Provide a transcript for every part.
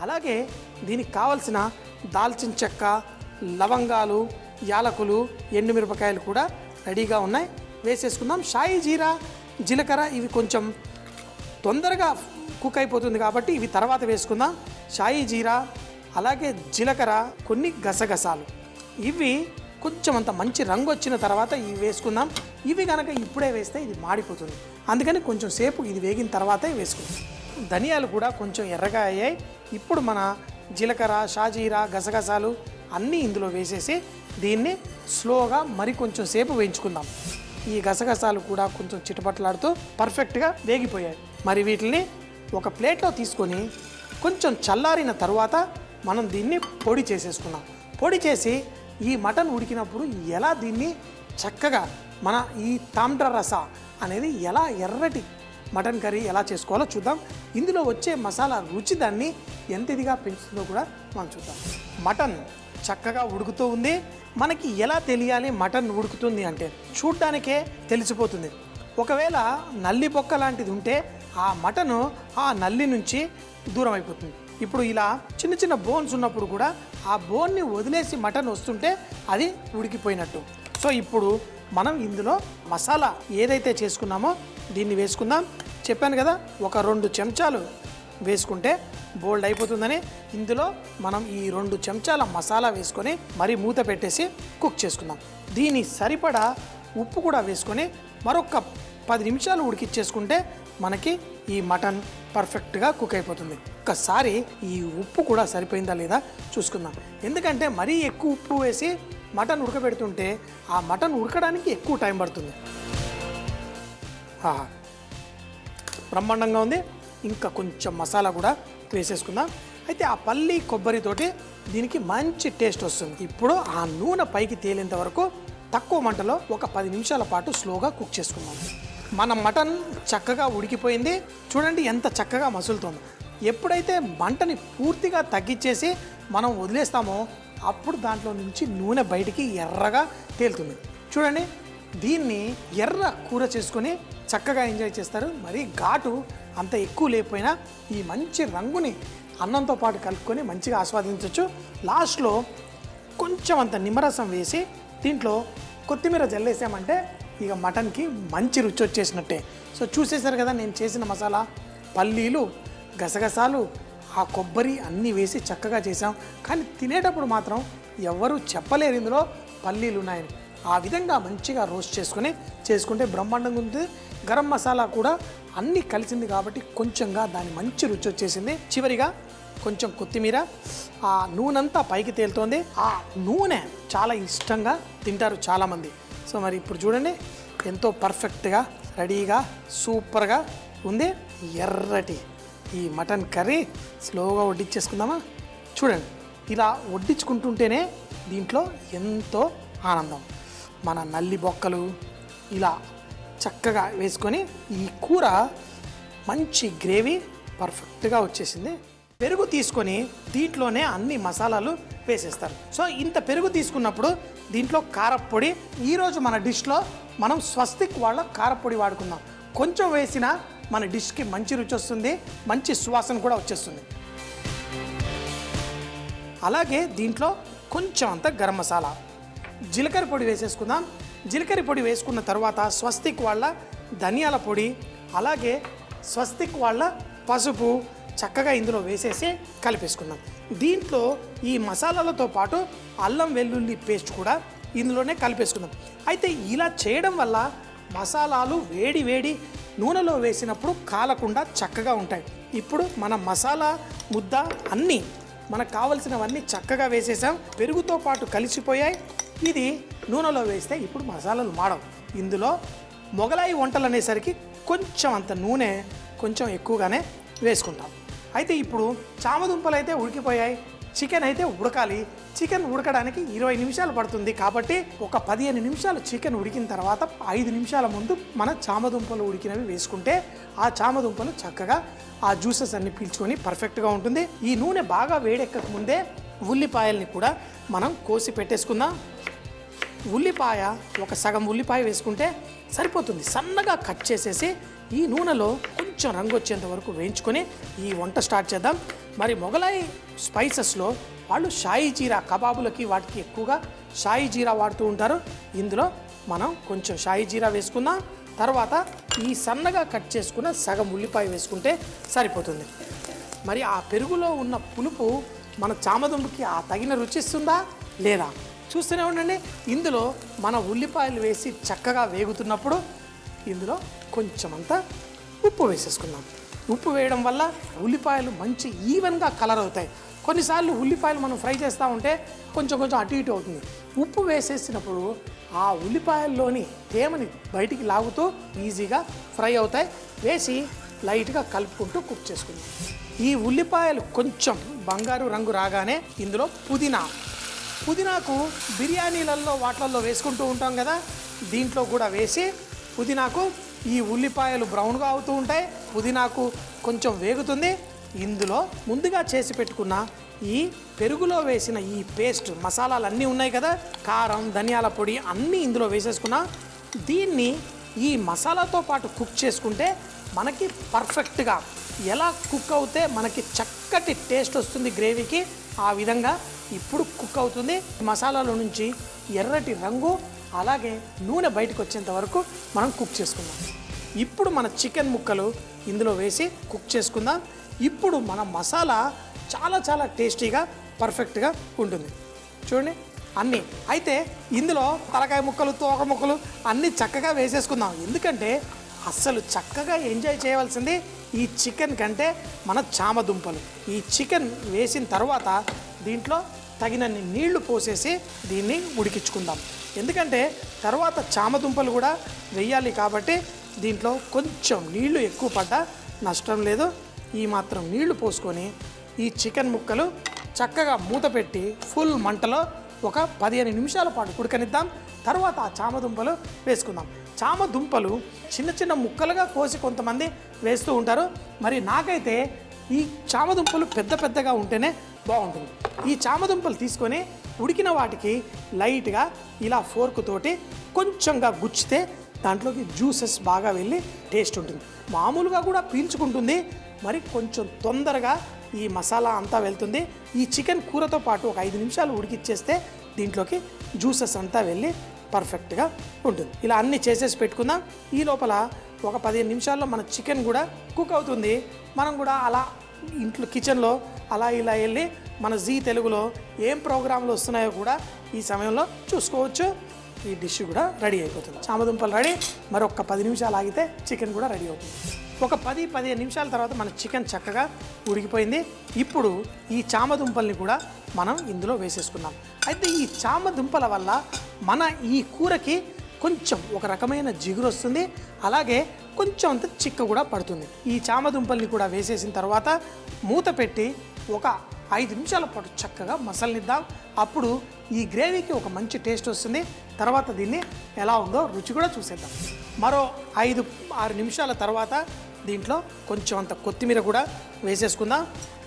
అలాగే దీనికి కావలసిన దాల్చిన చెక్క, లవంగాలు, యాలకులు, ఎండుమిరపకాయలు కూడా రెడీగా ఉన్నాయి. వేసేసుకుందాం. షాయి జీరా, జీలకర్ర ఇవి కొంచెం తొందరగా కుక్ అయిపోతుంది కాబట్టి ఇవి తర్వాత వేసుకుందాం. షాయి జీరా, అలాగే జీలకర్ర, కొన్ని గసగసాలు, ఇవి కొంచెం అంత మంచి రంగు వచ్చిన తర్వాత ఇవి వేసుకుందాం. ఇవి కనుక ఇప్పుడే వేస్తే ఇది మాడిపోతుంది, అందుకని కొంచెం సేపు ఇది వేగిన తర్వాతే వేసుకుందాం. ధనియాలు కూడా కొంచెం ఎర్రగా అయ్యాయి. ఇప్పుడు మన జీలకర్ర, షాజీరా, గసగసాలు అన్నీ ఇందులో వేసేసి దీన్ని స్లోగా మరి కొంచెం సేపు వేయించుకుందాం. ఈ గసగసాలు కూడా కొంచెం చిటపట్లాడుతూ పర్ఫెక్ట్గా వేగిపోయాయి. మరి వీటిని ఒక ప్లేట్లో తీసుకొని కొంచెం చల్లారిన తర్వాత మనం దీన్ని పొడి చేసేసుకున్నాం. పొడి చేసి ఈ మటన్ ఉడికినప్పుడు ఎలా దీన్ని చక్కగా మన ఈ తాండ్ర రస అనేది ఎలా ఎర్రటి మటన్ కర్రీ ఎలా చేసుకోవాలో చూద్దాం. ఇందులో వచ్చే మసాలా రుచి దాన్ని ఎంత ఇదిగా పెంచుతుందో కూడా మనం చూద్దాం. మటన్ చక్కగా ఉడుకుతూ ఉంది. మనకి ఎలా తెలియాలి మటన్ ఉడుకుతుంది అంటే చూడ్డానికే తెలిసిపోతుంది. ఒకవేళ నల్లి బొక్క లాంటిది ఉంటే ఆ మటను ఆ నల్లి నుంచి దూరం అయిపోతుంది. ఇప్పుడు ఇలా చిన్న చిన్న బోన్స్ ఉన్నప్పుడు కూడా ఆ బోన్ని వదిలేసి మటన్ వస్తుంటే అది ఉడికిపోయినట్టు. సో ఇప్పుడు మనం ఇందులో మసాలా ఏదైతే చేసుకున్నామో దీన్ని వేసుకుందాం. చెప్పాను కదా, ఒక 2 చెంచాలు వేసుకుంటే బోల్డ్ అయిపోతుందని. ఇందులో మనం ఈ 2 చెంచాల మసాలా వేసుకొని మరి మూత పెట్టేసి కుక్ చేసుకుందాం. దీని సరిపడా ఉప్పు కూడా వేసుకొని మరొక 10 నిమిషాలు ఉడికిచ్చేసుకుంటే మనకి ఈ మటన్ పర్ఫెక్ట్గా కుక్ అయిపోతుంది. ఒక్కసారి ఈ ఉప్పు కూడా సరిపోయిందా లేదా చూసుకుందాం. ఎందుకంటే మరీ ఎక్కువ ఉప్పు వేసి మటన్ ఉడకబెడుతుంటే ఆ మటన్ ఉడకడానికి ఎక్కువ టైం పడుతుంది. బ్రహ్మాండంగా ఉంది. ఇంకా కొంచెం మసాలా కూడా వేసేసుకుందాం. అయితే ఆ పల్లి కొబ్బరితోటి దీనికి మంచి టేస్ట్ వస్తుంది. ఇప్పుడు ఆ నూనె పైకి తేలేంత వరకు తక్కువ మంటలో ఒక 10 నిమిషాల పాటు స్లోగా కుక్ చేసుకుందాం. మన మటన్ చక్కగా ఉడికిపోయింది. చూడండి ఎంత చక్కగా మసులుతోంది. ఎప్పుడైతే మంటని పూర్తిగా తగ్గించేసి మనం వదిలేస్తామో అప్పుడు దాంట్లో నుంచి నూనె బయటికి ఎర్రగా తేలుతుంది. చూడండి, దీన్ని ఎర్ర కూర చేసుకొని చక్కగా ఎంజాయ్ చేస్తారు. మరి ఘాటు అంత ఎక్కువ లేకపోయినా ఈ మంచి రంగుని అన్నంతో పాటు కలుపుకొని మంచిగా ఆస్వాదించవచ్చు. లాస్ట్లో కొంచెం అంత నిమ్మరసం వేసి దీంట్లో కొత్తిమీర జల్లేసామంటే ఇక మటన్కి మంచి రుచి వచ్చేసినట్టే. సో చూసేశారు కదా నేను చేసిన మసాలా, పల్లీలు, గసగసాలు, ఆ కొబ్బరి అన్నీ వేసి చక్కగా చేసాం. కానీ తినేటప్పుడు మాత్రం ఎవరు చెప్పలేరు ఇందులో పల్లీలు ఉన్నాయని. ఆ విధంగా మంచిగా రోస్ట్ చేసుకుంటే బ్రహ్మాండంగా ఉంది. గరం మసాలా కూడా అన్నీ కలిసింది కాబట్టి కొంచెంగా దాని మంచి రుచి వచ్చేసింది. చివరిగా కొంచెం కొత్తిమీర. ఆ నూనెంతా పైకి తేలుతోంది. ఆ నూనె చాలా ఇష్టంగా తింటారు చాలామంది. సో మరి ఇప్పుడు చూడండి ఎంతో పర్ఫెక్ట్గా రెడీగా సూపర్గా ఉంది ఎర్రటి ఈ మటన్ కర్రీ. స్లోగా వడ్డించేసుకుందామా. చూడండి, ఇలా వడ్డించుకుంటుంటేనే దీంట్లో ఎంతో ఆనందం. మన నల్లి బొక్కలు ఇలా చక్కగా వేసుకొని ఈ కూర మంచి గ్రేవీ పర్ఫెక్ట్గా వచ్చేసింది. పెరుగు తీసుకొని దీంట్లోనే అన్ని మసాలాలు వేసేస్తారు. సో ఇంత పెరుగు తీసుకున్నప్పుడు దీంట్లో కారప్పొడి, ఈరోజు మన డిష్లో మనం స్వస్తిక్ వాళ్ళ కారప్పొడి వాడుకుందాం. కొంచెం వేసినా మన డిష్కి మంచి రుచి వస్తుంది, మంచి సువాసన కూడా వచ్చేస్తుంది. అలాగే దీంట్లో కొంచెం అంత గరం మసాలా, జీలకర్ర పొడి వేసేసుకుందాం. జీలకర్ర పొడి వేసుకున్న తర్వాత స్వస్తిక్ వాళ్ళ ధనియాల పొడి, అలాగే స్వస్తిక్ వాళ్ళ పసుపు చక్కగా ఇందులో వేసేసి కలిపేసుకుందాం. దీంట్లో ఈ మసాలాలతో పాటు అల్లం వెల్లుల్లి పేస్ట్ కూడా ఇందులోనే కలిపేసుకుందాం. అయితే ఇలా చేయడం వల్ల మసాలాలు వేడి వేడి నూనెలో వేసినప్పుడు కాలకుండా చక్కగా ఉంటాయి. ఇప్పుడు మన మసాలా ముద్ద అన్నీ మనకు కావలసినవన్నీ చక్కగా వేసేసాం. పెరుగుతో పాటు కలిసిపోయాయి. ఇది నూనెలో వేస్తే ఇప్పుడు మసాలాలు మాడవు. ఇందులో మొగలాయి వంటలు అనేసరికి కొంచెం అంత నూనె కొంచెం ఎక్కువగానే వేసుకుంటాం. అయితే ఇప్పుడు చామదుంపలు అయితే ఉడికిపోయాయి, చికెన్ అయితే ఉడకాలి. చికెన్ ఉడకడానికి 20 నిమిషాలు పడుతుంది కాబట్టి ఒక 15 నిమిషాలు చికెన్ ఉడికిన తర్వాత 5 నిమిషాల ముందు మన చామదుంపలు ఉడికినవి వేసుకుంటే ఆ చామదుంపలు చక్కగా ఆ జ్యూసెస్ అన్ని పీల్చుకొని పర్ఫెక్ట్గా ఉంటుంది. ఈ నూనె బాగా వేడెక్కక ముందే ఉల్లిపాయల్ని కూడా మనం కోసి పెట్టేసుకుందాం. ఉల్లిపాయ ఒక సగం ఉల్లిపాయ వేసుకుంటే సరిపోతుంది. సన్నగా కట్ చేసేసి ఈ నూనెలో కొంచెం రంగు వచ్చేంత వరకు వేయించుకొని ఈ వంట స్టార్ట్ చేద్దాం. మరి మొగలాయి స్పైసెస్లో వాళ్ళు షాయి జీరా కబాబులకి వాటికి ఎక్కువగా షాయి జీరా వాడుతూ ఉంటారు. ఇందులో మనం కొంచెం షాయి జీరా వేసుకుందాం. తర్వాత ఈ సన్నగా కట్ చేసుకున్న సగం ఉల్లిపాయ వేసుకుంటే సరిపోతుంది. మరి ఆ పెరుగులో ఉన్న పులుపు మన చామదుంపకి ఆ తగిన రుచిస్తుందా లేదా చూస్తూనే ఉండండి. ఇందులో మన ఉల్లిపాయలు వేసి చక్కగా వేగుతున్నప్పుడు ఇందులో కొంచెం అంతా ఉప్పు వేసేసుకుందాం. ఉప్పు వేయడం వల్ల ఉల్లిపాయలు మంచి ఈవెన్గా కలర్ అవుతాయి. కొన్నిసార్లు ఉల్లిపాయలు మనం ఫ్రై చేస్తూ ఉంటే కొంచెం అటు ఇటు అవుతుంది. ఉప్పు వేసేసినప్పుడు ఆ ఉల్లిపాయల్లోని తేమని బయటికి లాగుతూ ఈజీగా ఫ్రై అవుతాయి. వేసి లైట్గా కలుపుకుంటూ కుక్ చేసుకుందాం. ఈ ఉల్లిపాయలు కొంచెం బంగారు రంగు రాగానే ఇందులో పుదీనాకు బిర్యానీలలో వాటిల్లో వేసుకుంటూ ఉంటాం కదా, దీంట్లో కూడా వేసి పుదీనాకు ఈ ఉల్లిపాయలు బ్రౌన్గా అవుతూ ఉంటాయి. పుదీనాకు కొంచెం వేగుతుంది. ఇందులో ముందుగా చేసి పెట్టుకున్న ఈ పెరుగులో వేసిన ఈ పేస్ట్ మసాలాలు అన్నీ ఉన్నాయి కదా, కారం ధనియాల పొడి అన్నీ ఇందులో వేసేసుకున్నా. దీన్ని ఈ మసాలాతో పాటు కుక్ చేసుకుంటే మనకి పర్ఫెక్ట్గా ఎలా కుక్ అవుతే మనకి చక్కటి టేస్ట్ వస్తుంది గ్రేవీకి, ఆ విధంగా ఇప్పుడు కుక్ అవుతుంది. మసాలాలో నుంచి ఎర్రటి రంగు అలాగే నూనె బయటకు వచ్చేంత వరకు మనం కుక్ చేసుకుందాం. ఇప్పుడు మన చికెన్ ముక్కలు ఇందులో వేసి కుక్ చేసుకుందాం. ఇప్పుడు మన మసాలా చాలా టేస్టీగా పర్ఫెక్ట్గా ఉంటుంది. చూడండి అన్నీ. అయితే ఇందులో తలకాయ ముక్కలు తోక ముక్కలు అన్నీ చక్కగా వేసేసుకుందాం. ఎందుకంటే అస్సలు చక్కగా ఎంజాయ్ చేయవలసింది ఈ చికెన్ కంటే మన చామదుంపలు. ఈ చికెన్ వేసిన తర్వాత దీంట్లో తగినన్ని నీళ్లు పోసేసి దీన్ని ఉడికించుకుందాం. ఎందుకంటే తర్వాత చామదుంపలు కూడా వేయాలి కాబట్టి దీంట్లో కొంచెం నీళ్లు ఎక్కువ పడ్డా నష్టం లేదు. ఈ మాత్రం నీళ్లు పోసుకొని ఈ చికెన్ ముక్కలు చక్కగా మూత పెట్టి ఫుల్ మంటలో ఒక 15 నిమిషాల పాటు ఉడకనిద్దాం. తర్వాత ఆ చామదుంపలు వేసుకుందాం. చామదుంపలు చిన్న ముక్కలుగా కోసి కొంతమంది వేస్తూ ఉంటారు. మరి నాకైతే ఈ చామదుంపలు పెద్దగా ఉంటేనే బాగుంటుంది. ఈ చామదుంపలు తీసుకొని ఉడికిన వాటికి లైట్గా ఇలా ఫోర్క్ తోటి కొంచెంగా గుచ్చితే దాంట్లోకి జ్యూసెస్ బాగా వెళ్ళి టేస్ట్ ఉంటుంది. మామూలుగా కూడా పీల్చుకుంటుంది. మరి కొంచెం తొందరగా ఈ మసాలా అంతా వెళ్తుంది. ఈ చికెన్ కూరతో పాటు ఒక 5 నిమిషాలు ఉడికిచ్చేస్తే దీంట్లోకి జ్యూసెస్ అంతా వెళ్ళి పర్ఫెక్ట్గా ఉంటుంది. ఇలా అన్నీ చేసేసి పెట్టుకుందాం. ఈ లోపల ఒక 15 నిమిషాల్లో మన చికెన్ కూడా కుక్ అవుతుంది. మనం కూడా అలా ఇంట్లో కిచెన్లో అలా ఇలా వెళ్ళి మన జీ తెలుగులో ఏం ప్రోగ్రాంలు వస్తున్నాయో కూడా ఈ సమయంలో చూసుకోవచ్చు. ఈ డిష్ కూడా రెడీ అయిపోతుంది. చామదుంపలు రెడీ. మరొక 10 నిమిషాలు ఆగితే చికెన్ కూడా రెడీ అవుతుంది. ఒక 10-15 నిమిషాల తర్వాత మన చికెన్ చక్కగా ఉడికిపోయింది. ఇప్పుడు ఈ చామదుంపల్ని కూడా మనం ఇందులో వేసేసుకున్నాం. అయితే ఈ చామదుంపల వల్ల మన ఈ కూరకి కొంచెం ఒక రకమైన జిగురు వస్తుంది. అలాగే కొంచెం అంత చిక్క కూడా పడుతుంది. ఈ చామదుంపల్ని కూడా వేసేసిన తర్వాత మూత పెట్టి ఒక 5 నిమిషాల పాటు చక్కగా మసలనిద్దాం. అప్పుడు ఈ గ్రేవీకి ఒక మంచి టేస్ట్ వస్తుంది. తర్వాత దీన్ని ఎలా ఉందో రుచి కూడా చూసేద్దాం. మరో 5-6 నిమిషాల తర్వాత దీంట్లో కొంచెం అంత కొత్తిమీర కూడా వేసేసుకుందాం.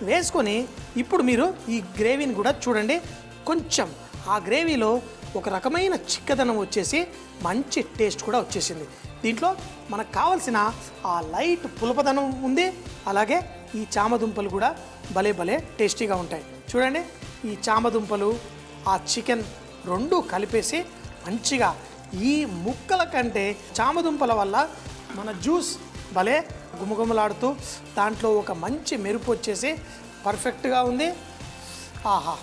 వేసుకొని ఇప్పుడు మీరు ఈ గ్రేవీని కూడా చూడండి. కొంచెం ఆ గ్రేవీలో ఒక రకమైన చిక్కదనం వచ్చేసి మంచి టేస్ట్ కూడా వచ్చేసింది. దీంట్లో మనకు కావాల్సిన ఆ లైట్ పులపదనం ఉంది. అలాగే ఈ చామదుంపలు కూడా భలే టేస్టీగా ఉంటాయి. చూడండి ఈ చామదుంపలు ఆ చికెన్ రెండు కలిపేసి మంచిగా ఈ ముక్కల కంటే చామదుంపల వల్ల మన జ్యూస్ భలే గుమగుమలాడుతూ దాంట్లో ఒక మంచి మెరుపు వచ్చేసి పర్ఫెక్ట్గా ఉంది. ఆహా,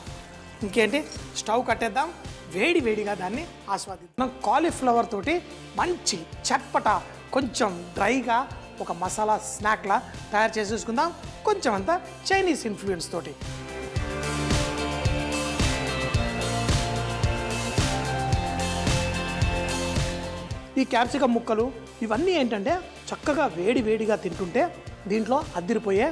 ఇంకేంటి స్టవ్ కట్టేద్దాం. వేడిగా దాన్ని ఆస్వాదిద్దాం. కాలీఫ్లవర్ తోటి మంచి చట్పట కొంచెం డ్రైగా ఒక మసాలా స్నాక్లా తయారు చేసేసుకుందాం. కొంచెం అంతా చైనీస్ ఇన్ఫ్లుయెన్స్ తోటి. ఈ క్యాప్సికమ్ ముక్కలు ఇవన్నీ ఏంటంటే చక్కగా వేడిగా తింటుంటే దీంట్లో అద్దిరిపోయే